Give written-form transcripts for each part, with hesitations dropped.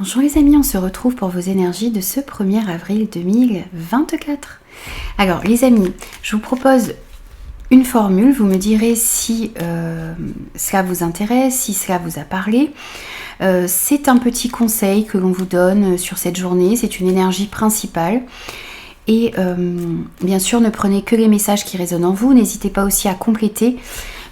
Bonjour les amis, on se retrouve pour vos énergies de ce 1er avril 2024. Alors les amis, je vous propose une formule, vous me direz si cela vous intéresse, si cela vous a parlé. C'est un petit conseil que l'on vous donne sur cette journée, c'est une énergie principale. Et bien sûr, ne prenez que les messages qui résonnent en vous, n'hésitez pas aussi à compléter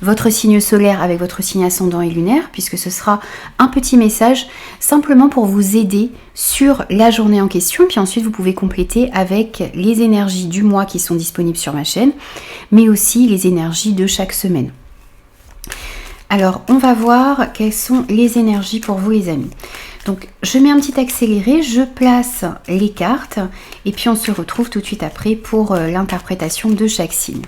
votre signe solaire avec votre signe ascendant et lunaire, puisque ce sera un petit message simplement pour vous aider sur la journée en question, puis ensuite vous pouvez compléter avec les énergies du mois qui sont disponibles sur ma chaîne, mais aussi les énergies de chaque semaine. Alors, on va voir quelles sont les énergies pour vous les amis. Donc, je mets un petit accéléré, je place les cartes, et puis on se retrouve tout de suite après pour l'interprétation de chaque signe.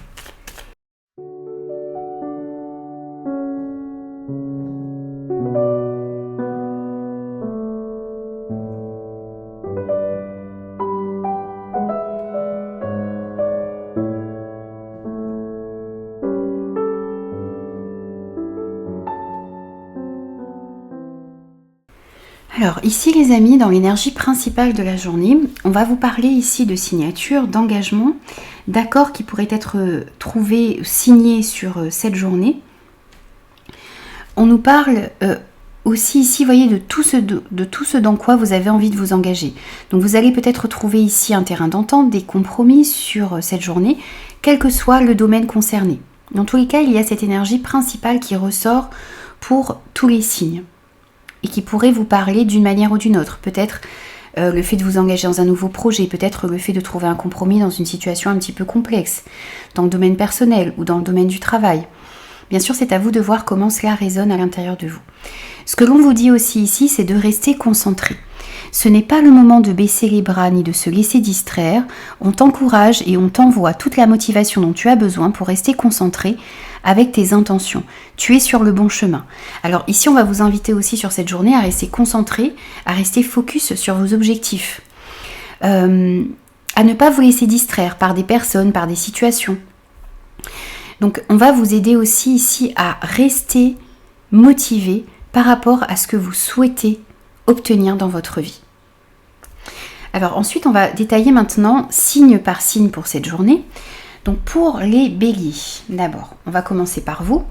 Alors ici les amis, dans l'énergie principale de la journée, on va vous parler ici de signature, d'engagement, d'accords qui pourraient être trouvés, signés sur cette journée. On nous parle aussi ici, voyez, de tout ce dans quoi vous avez envie de vous engager. Donc vous allez peut-être trouver ici un terrain d'entente, des compromis sur cette journée, quel que soit le domaine concerné. Dans tous les cas, il y a cette énergie principale qui ressort pour tous les signes et qui pourrait vous parler d'une manière ou d'une autre. Peut-être le fait de vous engager dans un nouveau projet, peut-être le fait de trouver un compromis dans une situation un petit peu complexe, dans le domaine personnel ou dans le domaine du travail. Bien sûr, c'est à vous de voir comment cela résonne à l'intérieur de vous. Ce que l'on vous dit aussi ici, c'est de rester concentré. Ce n'est pas le moment de baisser les bras ni de se laisser distraire. On t'encourage et on t'envoie toute la motivation dont tu as besoin pour rester concentré avec tes intentions. Tu es sur le bon chemin. Alors ici, on va vous inviter aussi sur cette journée à rester concentré, à rester focus sur vos objectifs. À ne pas vous laisser distraire par des personnes, par des situations. Donc on va vous aider aussi ici à rester motivé par rapport à ce que vous souhaitez obtenir dans votre vie. Alors ensuite, on va détailler maintenant signe par signe pour cette journée. Donc pour les béliers, d'abord, on va commencer par vous.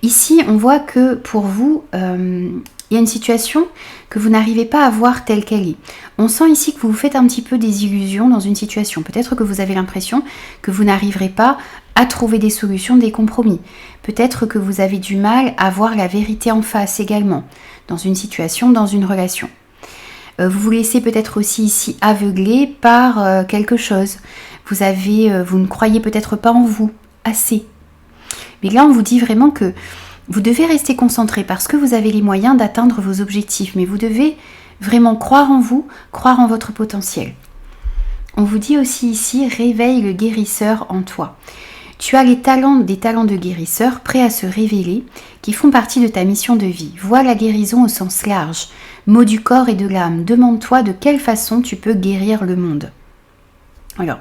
Ici, on voit que pour vous, il y a une situation que vous n'arrivez pas à voir telle qu'elle est. On sent ici que vous vous faites un petit peu des illusions dans une situation. Peut-être que vous avez l'impression que vous n'arriverez pas à trouver des solutions, des compromis. Peut-être que vous avez du mal à voir la vérité en face également, dans une situation, dans une relation. Vous vous laissez peut-être aussi ici aveugler par quelque chose. Vous ne croyez peut-être pas en vous assez. Mais là, on vous dit vraiment que vous devez rester concentré parce que vous avez les moyens d'atteindre vos objectifs. Mais vous devez vraiment croire en vous, croire en votre potentiel. On vous dit aussi ici, réveille le guérisseur en toi. Tu as des talents de guérisseur prêts à se révéler, qui font partie de ta mission de vie. Vois la guérison au sens large, mot du corps et de l'âme. Demande-toi de quelle façon tu peux guérir le monde. Alors,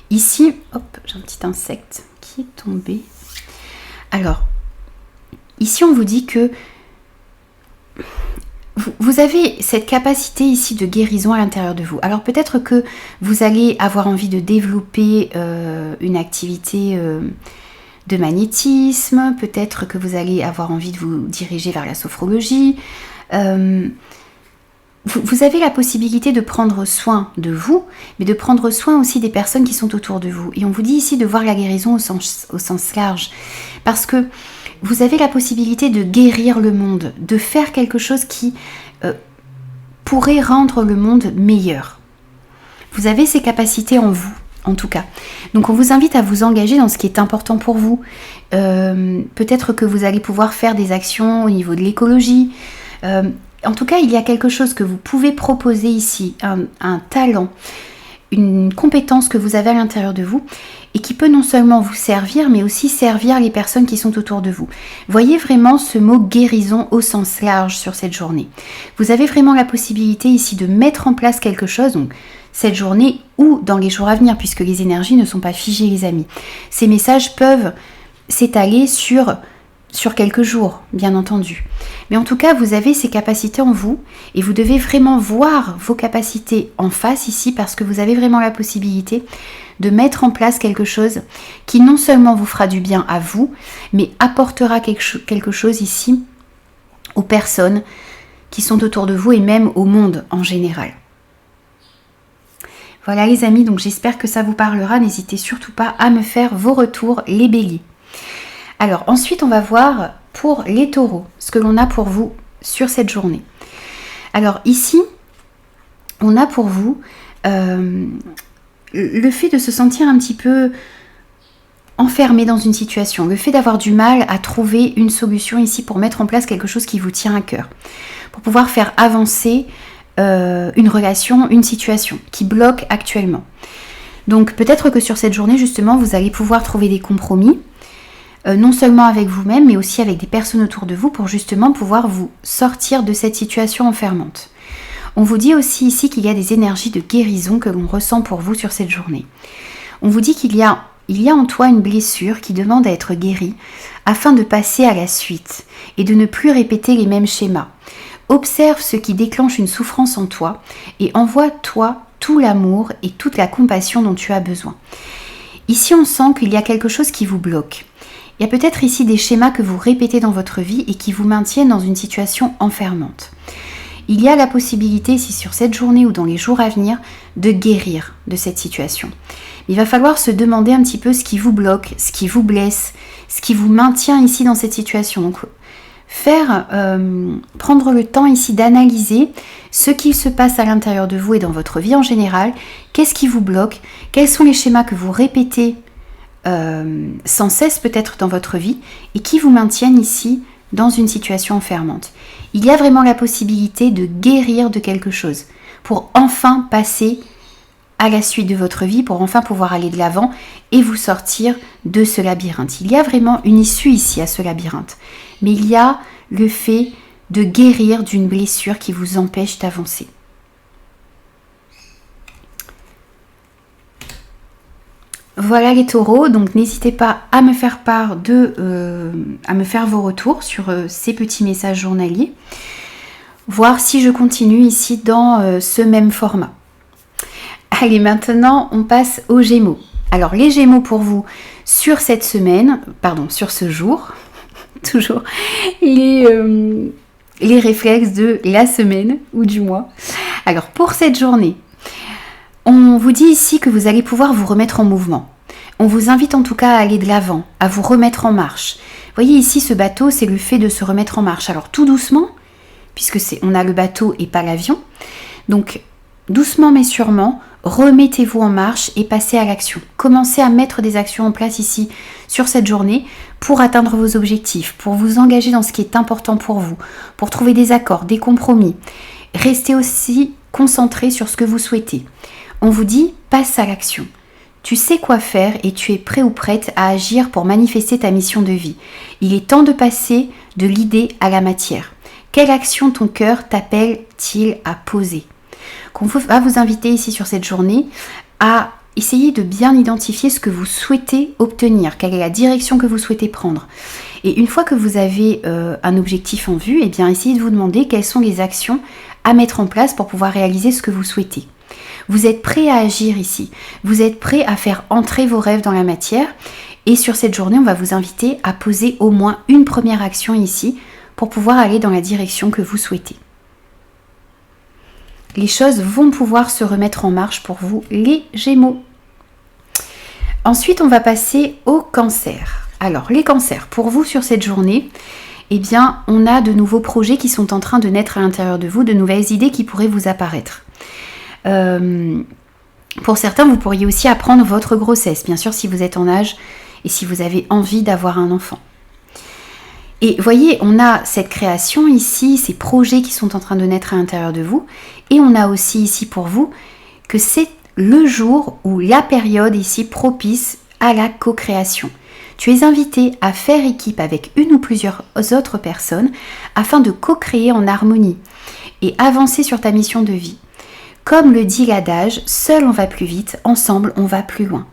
ici, hop, j'ai un petit insecte qui est tombé. Alors, ici on vous dit que vous avez cette capacité ici de guérison à l'intérieur de vous. Alors peut-être que vous allez avoir envie de développer une activité de magnétisme, peut-être que vous allez avoir envie de vous diriger vers la sophrologie. Vous avez la possibilité de prendre soin de vous, mais de prendre soin aussi des personnes qui sont autour de vous. Et on vous dit ici de voir la guérison au sens large, parce que vous avez la possibilité de guérir le monde, de faire quelque chose qui pourrait rendre le monde meilleur. Vous avez ces capacités en vous, en tout cas. Donc on vous invite à vous engager dans ce qui est important pour vous. Peut-être que vous allez pouvoir faire des actions au niveau de l'écologie. En tout cas, il y a quelque chose que vous pouvez proposer ici, un talent, une compétence que vous avez à l'intérieur de vous et qui peut non seulement vous servir, mais aussi servir les personnes qui sont autour de vous. Voyez vraiment ce mot guérison au sens large sur cette journée. Vous avez vraiment la possibilité ici de mettre en place quelque chose, donc cette journée ou dans les jours à venir, puisque les énergies ne sont pas figées, les amis. Ces messages peuvent s'étaler sur sur quelques jours, bien entendu. Mais en tout cas, vous avez ces capacités en vous et vous devez vraiment voir vos capacités en face ici parce que vous avez vraiment la possibilité de mettre en place quelque chose qui non seulement vous fera du bien à vous, mais apportera quelque chose ici aux personnes qui sont autour de vous et même au monde en général. Voilà les amis, donc j'espère que ça vous parlera. N'hésitez surtout pas à me faire vos retours, les béliers. Alors ensuite, on va voir pour les taureaux, ce que l'on a pour vous sur cette journée. Alors ici, on a pour vous le fait de se sentir un petit peu enfermé dans une situation, le fait d'avoir du mal à trouver une solution ici pour mettre en place quelque chose qui vous tient à cœur, pour pouvoir faire avancer une relation, une situation qui bloque actuellement. Donc peut-être que sur cette journée, justement, vous allez pouvoir trouver des compromis, non seulement avec vous-même, mais aussi avec des personnes autour de vous pour justement pouvoir vous sortir de cette situation enfermante. On vous dit aussi ici qu'il y a des énergies de guérison que l'on ressent pour vous sur cette journée. On vous dit qu'il y a en toi une blessure qui demande à être guérie afin de passer à la suite et de ne plus répéter les mêmes schémas. Observe ce qui déclenche une souffrance en toi et envoie-toi tout l'amour et toute la compassion dont tu as besoin. Ici, on sent qu'il y a quelque chose qui vous bloque. Il y a peut-être ici des schémas que vous répétez dans votre vie et qui vous maintiennent dans une situation enfermante. Il y a la possibilité ici sur cette journée ou dans les jours à venir de guérir de cette situation. Il va falloir se demander un petit peu ce qui vous bloque, ce qui vous blesse, ce qui vous maintient ici dans cette situation. Donc prendre le temps ici d'analyser ce qui se passe à l'intérieur de vous et dans votre vie en général. Qu'est-ce qui vous bloque? Quels sont les schémas que vous répétez sans cesse peut-être dans votre vie et qui vous maintiennent ici dans une situation enfermante. Il y a vraiment la possibilité de guérir de quelque chose pour enfin passer à la suite de votre vie, pour enfin pouvoir aller de l'avant et vous sortir de ce labyrinthe. Il y a vraiment une issue ici à ce labyrinthe, mais il y a le fait de guérir d'une blessure qui vous empêche d'avancer. Voilà les taureaux, donc n'hésitez pas à me faire part à me faire vos retours sur ces petits messages journaliers, voir si je continue ici dans ce même format. Allez, maintenant on passe aux Gémeaux. Alors les Gémeaux pour vous sur cette semaine, sur ce jour, toujours les réflexes de la semaine ou du mois. Alors pour cette journée, on vous dit ici que vous allez pouvoir vous remettre en mouvement. On vous invite en tout cas à aller de l'avant, à vous remettre en marche. Vous voyez ici ce bateau, c'est le fait de se remettre en marche. Alors tout doucement, puisque on a le bateau et pas l'avion. Donc doucement mais sûrement, remettez-vous en marche et passez à l'action. Commencez à mettre des actions en place ici sur cette journée pour atteindre vos objectifs, pour vous engager dans ce qui est important pour vous, pour trouver des accords, des compromis. Restez aussi concentré sur ce que vous souhaitez. On vous dit, passe à l'action. Tu sais quoi faire et tu es prêt ou prête à agir pour manifester ta mission de vie. Il est temps de passer de l'idée à la matière. Quelle action ton cœur t'appelle-t-il à poser? On va vous inviter ici sur cette journée à essayer de bien identifier ce que vous souhaitez obtenir, quelle est la direction que vous souhaitez prendre. Et une fois que vous avez un objectif en vue, eh bien essayez de vous demander quelles sont les actions à mettre en place pour pouvoir réaliser ce que vous souhaitez. Vous êtes prêt à agir ici, vous êtes prêt à faire entrer vos rêves dans la matière et sur cette journée, on va vous inviter à poser au moins une première action ici pour pouvoir aller dans la direction que vous souhaitez. Les choses vont pouvoir se remettre en marche pour vous, les Gémeaux. Ensuite, on va passer au Cancer. Alors, les Cancers, pour vous sur cette journée, eh bien, on a de nouveaux projets qui sont en train de naître à l'intérieur de vous, de nouvelles idées qui pourraient vous apparaître. Pour certains, vous pourriez aussi apprendre votre grossesse, bien sûr si vous êtes en âge et si vous avez envie d'avoir un enfant. Et voyez, on a cette création ici, ces projets qui sont en train de naître à l'intérieur de vous, et on a aussi ici pour vous que c'est le jour ou la période ici propice à la co-création. Tu es invité à faire équipe avec une ou plusieurs autres personnes afin de co-créer en harmonie et avancer sur ta mission de vie. Comme le dit l'adage, seul on va plus vite, ensemble on va plus loin.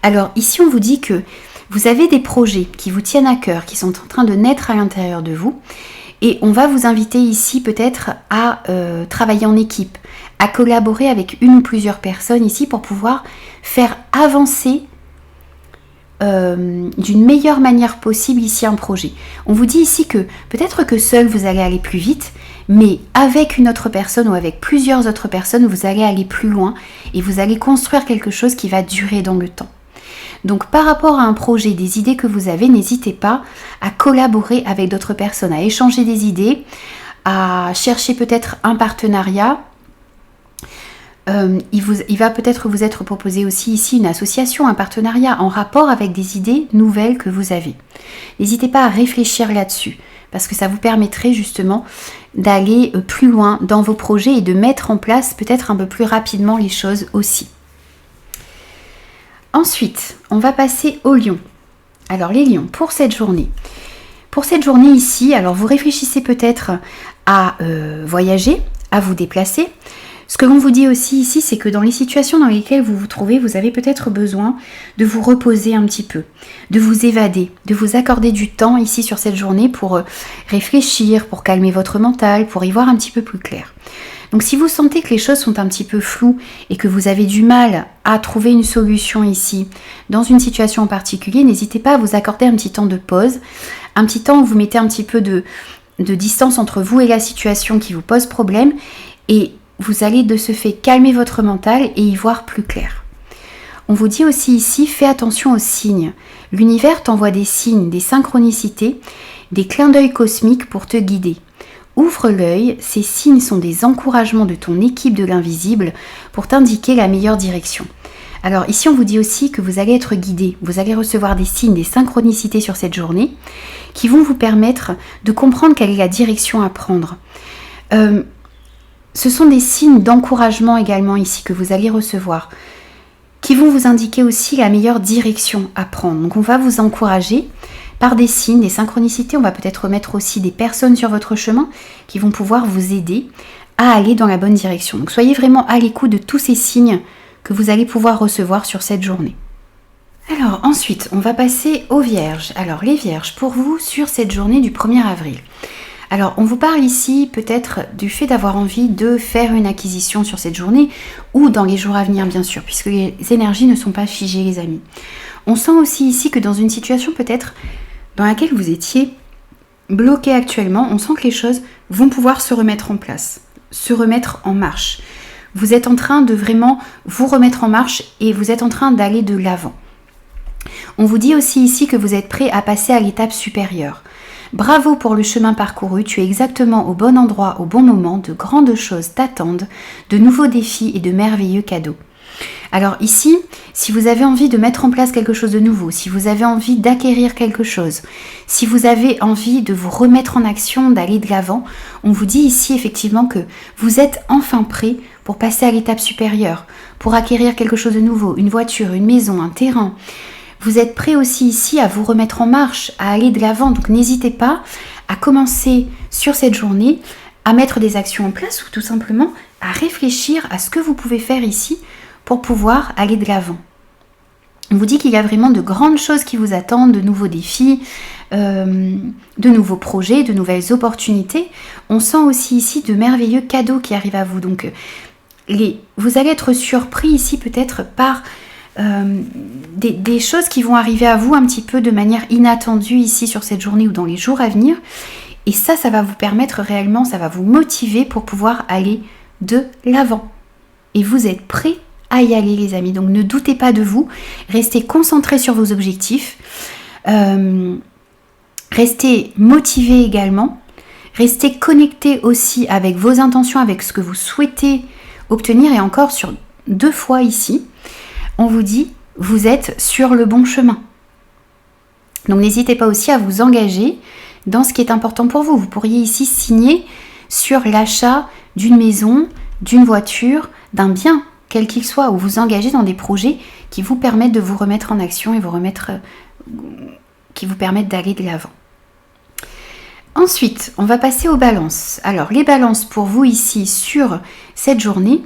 Alors ici on vous dit que Vous avez des projets qui vous tiennent à cœur, qui sont en train de naître à l'intérieur de vous. Et on va vous inviter ici peut-être à travailler en équipe, à collaborer avec une ou plusieurs personnes ici pour pouvoir faire avancer d'une meilleure manière possible ici un projet. On vous dit ici que peut-être que seul vous allez aller plus vite, mais avec une autre personne ou avec plusieurs autres personnes, vous allez aller plus loin et vous allez construire quelque chose qui va durer dans le temps. Donc par rapport à un projet, des idées que vous avez, n'hésitez pas à collaborer avec d'autres personnes, à échanger des idées, à chercher peut-être un partenariat. Il va peut-être vous être proposé aussi ici une association, un partenariat en rapport avec des idées nouvelles que vous avez. N'hésitez pas à réfléchir là-dessus parce que ça vous permettrait justement d'aller plus loin dans vos projets et de mettre en place peut-être un peu plus rapidement les choses aussi. Ensuite, on va passer aux lions. Alors les lions, pour cette journée. Pour cette journée ici, alors vous réfléchissez peut-être à voyager, à vous déplacer. Ce que l'on vous dit aussi ici, c'est que dans les situations dans lesquelles vous vous trouvez, vous avez peut-être besoin de vous reposer un petit peu, de vous évader, de vous accorder du temps ici sur cette journée pour réfléchir, pour calmer votre mental, pour y voir un petit peu plus clair. Donc si vous sentez que les choses sont un petit peu floues et que vous avez du mal à trouver une solution ici, dans une situation en particulier, n'hésitez pas à vous accorder un petit temps de pause, un petit temps où vous mettez un petit peu de distance entre vous et la situation qui vous pose problème et vous allez de ce fait calmer votre mental et y voir plus clair. On vous dit aussi ici, fais attention aux signes. L'univers t'envoie des signes, des synchronicités, des clins d'œil cosmiques pour te guider. Ouvre l'œil, ces signes sont des encouragements de ton équipe de l'invisible pour t'indiquer la meilleure direction. Alors ici on vous dit aussi que vous allez être guidé, vous allez recevoir des signes, des synchronicités sur cette journée qui vont vous permettre de comprendre quelle est la direction à prendre. Ce sont des signes d'encouragement également ici que vous allez recevoir, qui vont vous indiquer aussi la meilleure direction à prendre. Donc on va vous encourager par des signes, des synchronicités. On va peut-être mettre aussi des personnes sur votre chemin qui vont pouvoir vous aider à aller dans la bonne direction. Donc soyez vraiment à l'écoute de tous ces signes que vous allez pouvoir recevoir sur cette journée. Alors ensuite, on va passer aux Vierges. Alors les Vierges, pour vous, sur cette journée du 1er avril. Alors, on vous parle ici peut-être du fait d'avoir envie de faire une acquisition sur cette journée ou dans les jours à venir, bien sûr, puisque les énergies ne sont pas figées, les amis. On sent aussi ici que dans une situation peut-être dans laquelle vous étiez bloqué actuellement, on sent que les choses vont pouvoir se remettre en place, se remettre en marche. Vous êtes en train de vraiment vous remettre en marche et vous êtes en train d'aller de l'avant. On vous dit aussi ici que vous êtes prêt à passer à l'étape supérieure. Bravo pour le chemin parcouru, tu es exactement au bon endroit, au bon moment, de grandes choses t'attendent, de nouveaux défis et de merveilleux cadeaux. Alors ici, si vous avez envie de mettre en place quelque chose de nouveau, si vous avez envie d'acquérir quelque chose, si vous avez envie de vous remettre en action, d'aller de l'avant, on vous dit ici effectivement que vous êtes enfin prêt pour passer à l'étape supérieure, pour acquérir quelque chose de nouveau, une voiture, une maison, un terrain. Vous êtes prêt aussi ici à vous remettre en marche, à aller de l'avant. Donc n'hésitez pas à commencer sur cette journée à mettre des actions en place ou tout simplement à réfléchir à ce que vous pouvez faire ici pour pouvoir aller de l'avant. On vous dit qu'il y a vraiment de grandes choses qui vous attendent, de nouveaux défis, de nouveaux projets, de nouvelles opportunités. On sent aussi ici de merveilleux cadeaux qui arrivent à vous. Donc vous allez être surpris ici peut-être par des choses qui vont arriver à vous un petit peu de manière inattendue ici sur cette journée ou dans les jours à venir. Et ça va vous permettre réellement, ça va vous motiver pour pouvoir aller de l'avant. Et vous êtes prêts à y aller, les amis. Donc ne doutez pas de vous. Restez concentrés sur vos objectifs. Restez motivés également. Restez connectés aussi avec vos intentions, avec ce que vous souhaitez obtenir. Et encore sur 2 fois ici, on vous dit, vous êtes sur le bon chemin. Donc n'hésitez pas aussi à vous engager dans ce qui est important pour vous. Vous pourriez ici signer sur l'achat d'une maison, d'une voiture, d'un bien, quel qu'il soit, ou vous engager dans des projets qui vous permettent de vous remettre en action et qui vous permettent d'aller de l'avant. Ensuite, on va passer aux balances. Alors, les balances pour vous ici sur cette journée,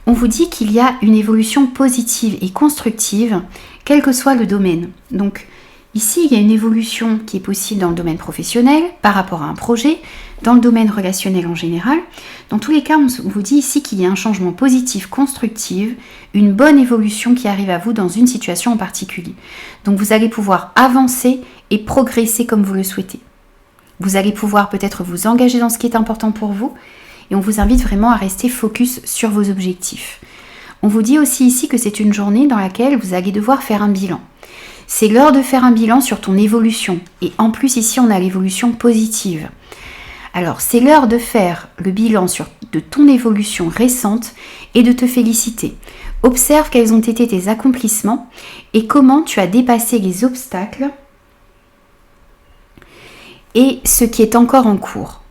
on vous dit qu'il y a une évolution positive et constructive, quel que soit le domaine. Donc, Ici, il y a une évolution qui est possible dans le domaine professionnel, par rapport à un projet, dans le domaine relationnel en général. Dans tous les cas, on vous dit ici qu'il y a un changement positif, constructif, une bonne évolution qui arrive à vous dans une situation en particulier. Donc vous allez pouvoir avancer et progresser comme vous le souhaitez. Vous allez pouvoir peut-être vous engager dans ce qui est important pour vous et on vous invite vraiment à rester focus sur vos objectifs. On vous dit aussi ici que c'est une journée dans laquelle vous allez devoir faire un bilan. C'est l'heure de faire un bilan sur ton évolution. Et en plus, ici, on a l'évolution positive. Alors, c'est l'heure de faire le bilan de ton évolution récente et de te féliciter. Observe quels ont été tes accomplissements et comment tu as dépassé les obstacles et ce qui est encore en cours.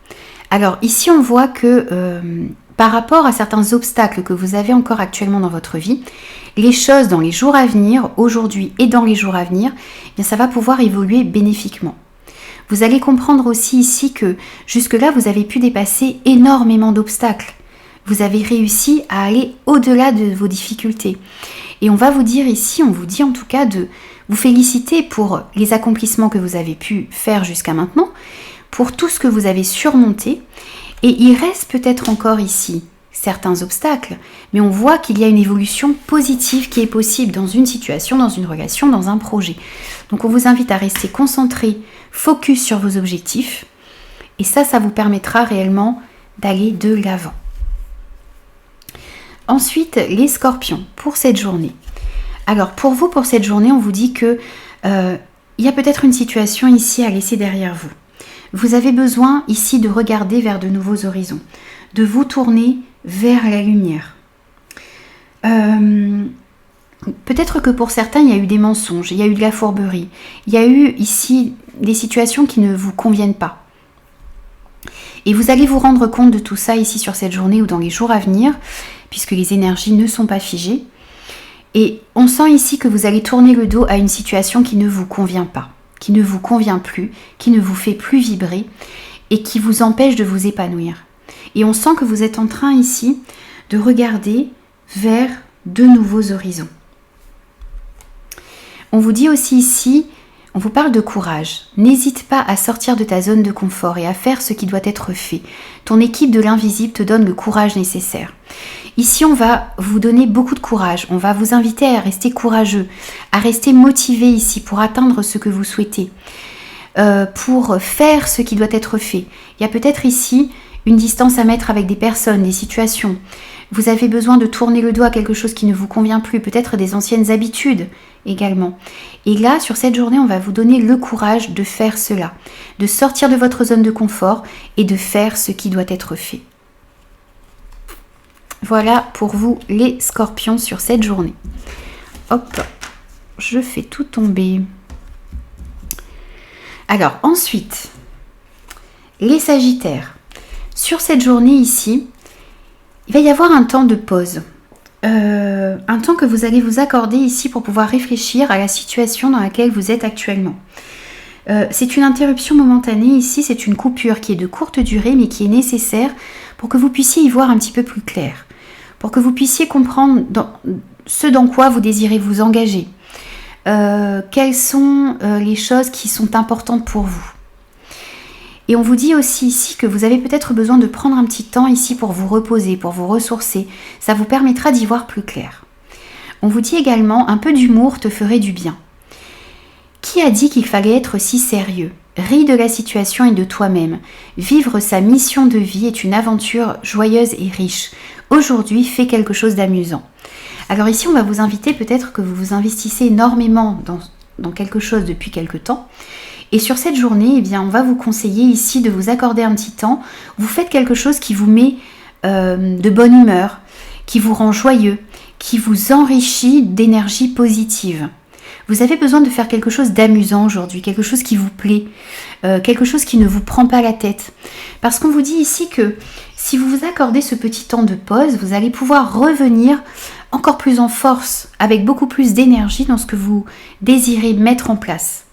Alors, ici, on voit que par rapport à certains obstacles que vous avez encore actuellement dans votre vie, les choses dans les jours à venir, aujourd'hui et dans les jours à venir, eh bien ça va pouvoir évoluer bénéfiquement. Vous allez comprendre aussi ici que jusque-là, vous avez pu dépasser énormément d'obstacles. Vous avez réussi à aller au-delà de vos difficultés. Et on va vous dire ici, on vous dit en tout cas de vous féliciter pour les accomplissements que vous avez pu faire jusqu'à maintenant, pour tout ce que vous avez surmonté. Et il reste peut-être encore ici certains obstacles, mais on voit qu'il y a une évolution positive qui est possible dans une situation, dans une relation, dans un projet. Donc on vous invite à rester concentré, focus sur vos objectifs, et ça vous permettra réellement d'aller de l'avant. Ensuite, les scorpions, pour cette journée. Alors pour vous, pour cette journée, on vous dit que il y a peut-être une situation ici à laisser derrière vous. Vous avez besoin ici de regarder vers de nouveaux horizons, de vous tourner vers la lumière. Peut-être que pour certains, il y a eu des mensonges, il y a eu de la fourberie, il y a eu ici des situations qui ne vous conviennent pas. Et vous allez vous rendre compte de tout ça ici sur cette journée ou dans les jours à venir, puisque les énergies ne sont pas figées. Et on sent ici que vous allez tourner le dos à une situation qui ne vous convient pas, qui ne vous convient plus, qui ne vous fait plus vibrer et qui vous empêche de vous épanouir. Et on sent que vous êtes en train ici de regarder vers de nouveaux horizons. On vous dit aussi ici, on vous parle de courage. N'hésite pas à sortir de ta zone de confort et à faire ce qui doit être fait. Ton équipe de l'invisible te donne le courage nécessaire. Ici, on va vous donner beaucoup de courage. On va vous inviter à rester courageux, à rester motivé ici pour atteindre ce que vous souhaitez, pour faire ce qui doit être fait. Il y a peut-être ici une distance à mettre avec des personnes, des situations. Vous avez besoin de tourner le dos à quelque chose qui ne vous convient plus, peut-être des anciennes habitudes également. Et là, sur cette journée, on va vous donner le courage de faire cela, de sortir de votre zone de confort et de faire ce qui doit être fait. Voilà pour vous les scorpions sur cette journée. Hop, je fais tout tomber. Alors ensuite, les sagittaires. Sur cette journée ici, il va y avoir un temps de pause. Un temps que vous allez vous accorder ici pour pouvoir réfléchir à la situation dans laquelle vous êtes actuellement. C'est une interruption momentanée ici, c'est une coupure qui est de courte durée mais qui est nécessaire pour que vous puissiez y voir un petit peu plus clair. Pour que vous puissiez comprendre ce dans quoi vous désirez vous engager. Quelles sont les choses qui sont importantes pour vous. Et on vous dit aussi ici que vous avez peut-être besoin de prendre un petit temps ici pour vous reposer, pour vous ressourcer. Ça vous permettra d'y voir plus clair. On vous dit également, un peu d'humour te ferait du bien. Qui a dit qu'il fallait être si sérieux ? Ris de la situation et de toi-même. Vivre sa mission de vie est une aventure joyeuse et riche. Aujourd'hui, fais quelque chose d'amusant. Alors ici, on va vous inviter, peut-être que vous vous investissez énormément dans quelque chose depuis quelque temps. Et sur cette journée, eh bien, on va vous conseiller ici de vous accorder un petit temps. Vous faites quelque chose qui vous met de bonne humeur, qui vous rend joyeux, qui vous enrichit d'énergie positive. Vous avez besoin de faire quelque chose d'amusant aujourd'hui, quelque chose qui vous plaît, quelque chose qui ne vous prend pas la tête. Parce qu'on vous dit ici que si vous vous accordez ce petit temps de pause, vous allez pouvoir revenir encore plus en force, avec beaucoup plus d'énergie dans ce que vous désirez mettre en place.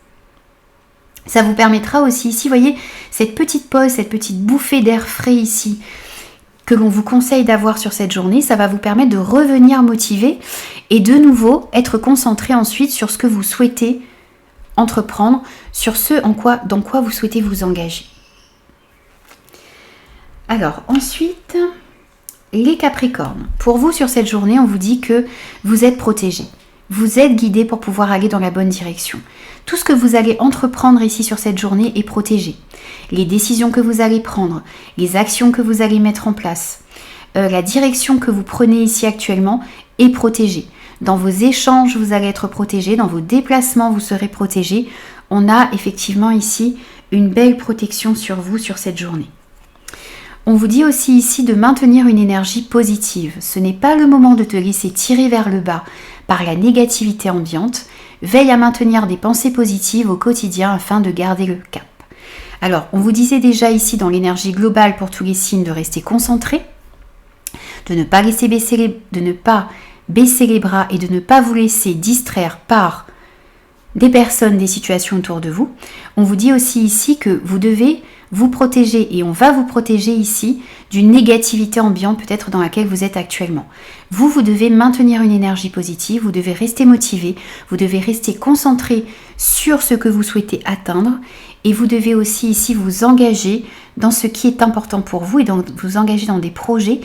Ça vous permettra aussi ici, vous voyez, cette petite pause, cette petite bouffée d'air frais ici, que l'on vous conseille d'avoir sur cette journée, ça va vous permettre de revenir motivé et de nouveau être concentré ensuite sur ce que vous souhaitez entreprendre, sur dans quoi vous souhaitez vous engager. Alors ensuite, les Capricornes. Pour vous sur cette journée, on vous dit que vous êtes protégés. Vous êtes guidés pour pouvoir aller dans la bonne direction. Tout ce que vous allez entreprendre ici sur cette journée est protégé. Les décisions que vous allez prendre, les actions que vous allez mettre en place, la direction que vous prenez ici actuellement est protégée. Dans vos échanges, vous allez être protégés. Dans vos déplacements, vous serez protégés. On a effectivement ici une belle protection sur vous sur cette journée. On vous dit aussi ici de maintenir une énergie positive. Ce n'est pas le moment de te laisser tirer vers le bas par la négativité ambiante. Veille à maintenir des pensées positives au quotidien afin de garder le cap. Alors, on vous disait déjà ici dans l'énergie globale pour tous les signes de rester concentré, de ne pas baisser les bras et de ne pas vous laisser distraire par des personnes, des situations autour de vous. On vous dit aussi ici que vous devez vous protéger et on va vous protéger ici d'une négativité ambiante peut-être dans laquelle vous êtes actuellement. Vous devez maintenir une énergie positive, vous devez rester motivé, vous devez rester concentré sur ce que vous souhaitez atteindre et vous devez aussi ici vous engager dans ce qui est important pour vous et vous engager dans des projets,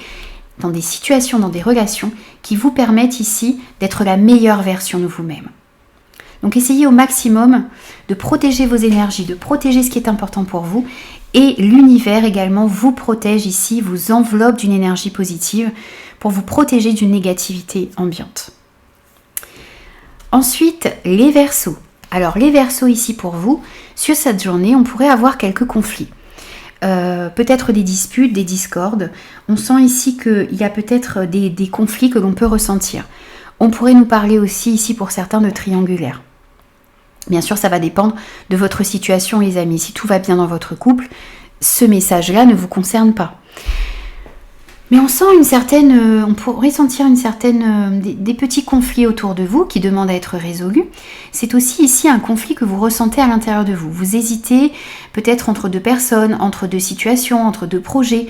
dans des situations, dans des relations qui vous permettent ici d'être la meilleure version de vous-même. Donc essayez au maximum de protéger vos énergies, de protéger ce qui est important pour vous et l'univers également vous protège ici, vous enveloppe d'une énergie positive pour vous protéger d'une négativité ambiante. Ensuite, les Verseaux. Alors les Verseaux ici pour vous, sur cette journée, on pourrait avoir quelques conflits. Peut-être des disputes, des discordes. On sent ici qu'il y a peut-être des conflits que l'on peut ressentir. On pourrait nous parler aussi ici pour certains de triangulaire. Bien sûr, ça va dépendre de votre situation, les amis. Si tout va bien dans votre couple, ce message-là ne vous concerne pas. Mais on sent on pourrait sentir des petits conflits autour de vous qui demandent à être résolus. C'est aussi ici un conflit que vous ressentez à l'intérieur de vous. Vous hésitez peut-être entre deux personnes, entre deux situations, entre deux projets.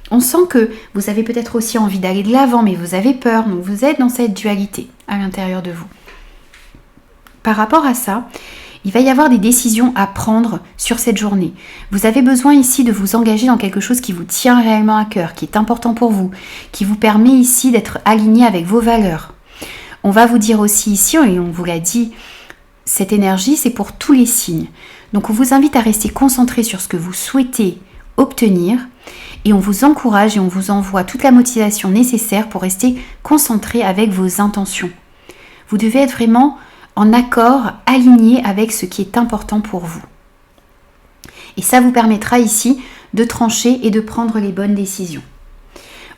On sent que vous avez peut-être aussi envie d'aller de l'avant, mais vous avez peur. Donc vous êtes dans cette dualité à l'intérieur de vous. Par rapport à ça, il va y avoir des décisions à prendre sur cette journée. Vous avez besoin ici de vous engager dans quelque chose qui vous tient réellement à cœur, qui est important pour vous, qui vous permet ici d'être aligné avec vos valeurs. On va vous dire aussi ici, et on vous l'a dit, cette énergie c'est pour tous les signes. Donc on vous invite à rester concentré sur ce que vous souhaitez obtenir et on vous encourage et on vous envoie toute la motivation nécessaire pour rester concentré avec vos intentions. Vous devez être vraiment en accord, aligné avec ce qui est important pour vous. Et ça vous permettra ici de trancher et de prendre les bonnes décisions.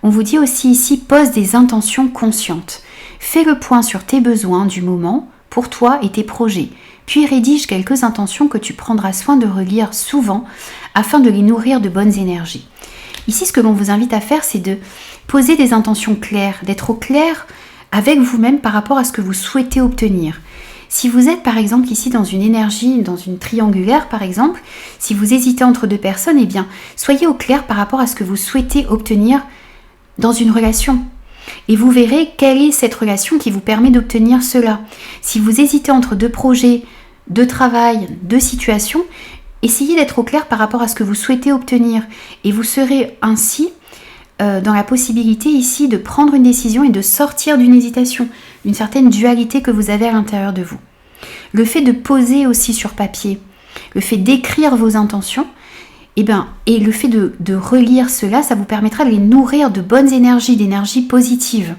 On vous dit aussi ici, pose des intentions conscientes. Fais le point sur tes besoins du moment, pour toi et tes projets. Puis rédige quelques intentions que tu prendras soin de relire souvent afin de les nourrir de bonnes énergies. Ici, ce que l'on vous invite à faire, c'est de poser des intentions claires, d'être au clair avec vous-même par rapport à ce que vous souhaitez obtenir. Si vous êtes par exemple ici dans une énergie, dans une triangulaire par exemple, si vous hésitez entre deux personnes, eh bien soyez au clair par rapport à ce que vous souhaitez obtenir dans une relation. Et vous verrez quelle est cette relation qui vous permet d'obtenir cela. Si vous hésitez entre deux projets, deux travail, deux situations, essayez d'être au clair par rapport à ce que vous souhaitez obtenir. Et vous serez ainsi dans la possibilité ici de prendre une décision et de sortir d'une hésitation, d'une certaine dualité que vous avez à l'intérieur de vous. Le fait de poser aussi sur papier, le fait d'écrire vos intentions, et le fait de relire cela, ça vous permettra de les nourrir de bonnes énergies, d'énergie positive,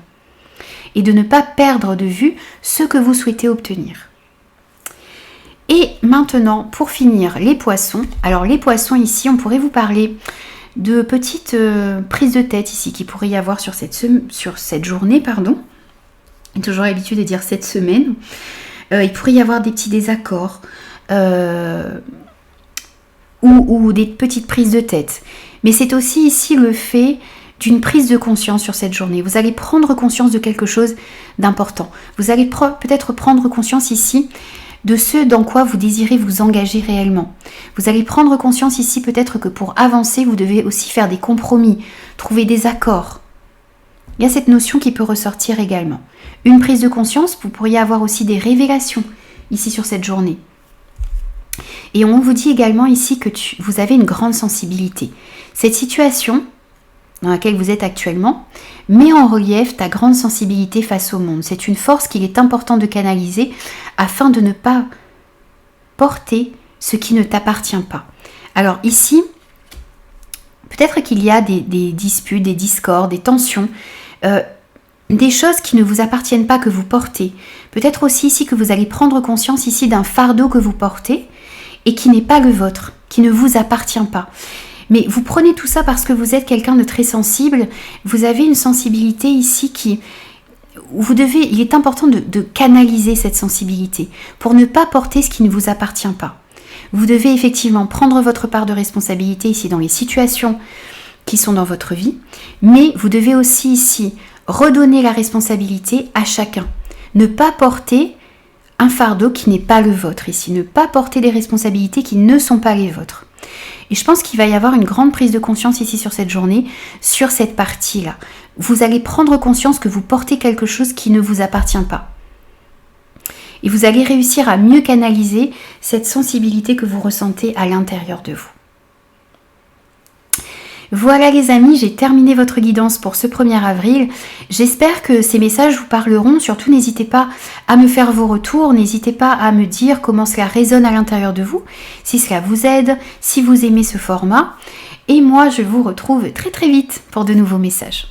et de ne pas perdre de vue ce que vous souhaitez obtenir. Et maintenant, pour finir, les poissons. Alors les poissons ici, on pourrait vous parler de petites prises de tête ici qui pourrait y avoir sur cette journée, J'ai toujours l'habitude de dire cette semaine. Il pourrait y avoir des petits désaccords ou des petites prises de tête. Mais c'est aussi ici le fait d'une prise de conscience sur cette journée. Vous allez prendre conscience de quelque chose d'important. Vous allez peut-être prendre conscience ici de ce dans quoi vous désirez vous engager réellement. Vous allez prendre conscience ici peut-être que pour avancer, vous devez aussi faire des compromis, trouver des accords. Il y a cette notion qui peut ressortir également. Une prise de conscience, vous pourriez avoir aussi des révélations ici sur cette journée. Et on vous dit également ici que vous avez une grande sensibilité. Cette situation dans laquelle vous êtes actuellement met en relief ta grande sensibilité face au monde. C'est une force qu'il est important de canaliser afin de ne pas porter ce qui ne t'appartient pas. Alors ici, peut-être qu'il y a des disputes, des discords, des tensions, des choses qui ne vous appartiennent pas que vous portez. Peut-être aussi ici que vous allez prendre conscience ici d'un fardeau que vous portez et qui n'est pas le vôtre, qui ne vous appartient pas. Mais vous prenez tout ça parce que vous êtes quelqu'un de très sensible. Vous avez une sensibilité ici il est important de canaliser cette sensibilité pour ne pas porter ce qui ne vous appartient pas. Vous devez effectivement prendre votre part de responsabilité ici dans les situations qui sont dans votre vie, mais vous devez aussi ici redonner la responsabilité à chacun. Ne pas porter un fardeau qui n'est pas le vôtre ici, ne pas porter des responsabilités qui ne sont pas les vôtres. Et je pense qu'il va y avoir une grande prise de conscience ici sur cette journée, sur cette partie-là. Vous allez prendre conscience que vous portez quelque chose qui ne vous appartient pas. Et vous allez réussir à mieux canaliser cette sensibilité que vous ressentez à l'intérieur de vous. Voilà les amis, j'ai terminé votre guidance pour ce 1er avril. J'espère que ces messages vous parleront. Surtout, n'hésitez pas à me faire vos retours. N'hésitez pas à me dire comment cela résonne à l'intérieur de vous, si cela vous aide, si vous aimez ce format. Et moi, je vous retrouve très très vite pour de nouveaux messages.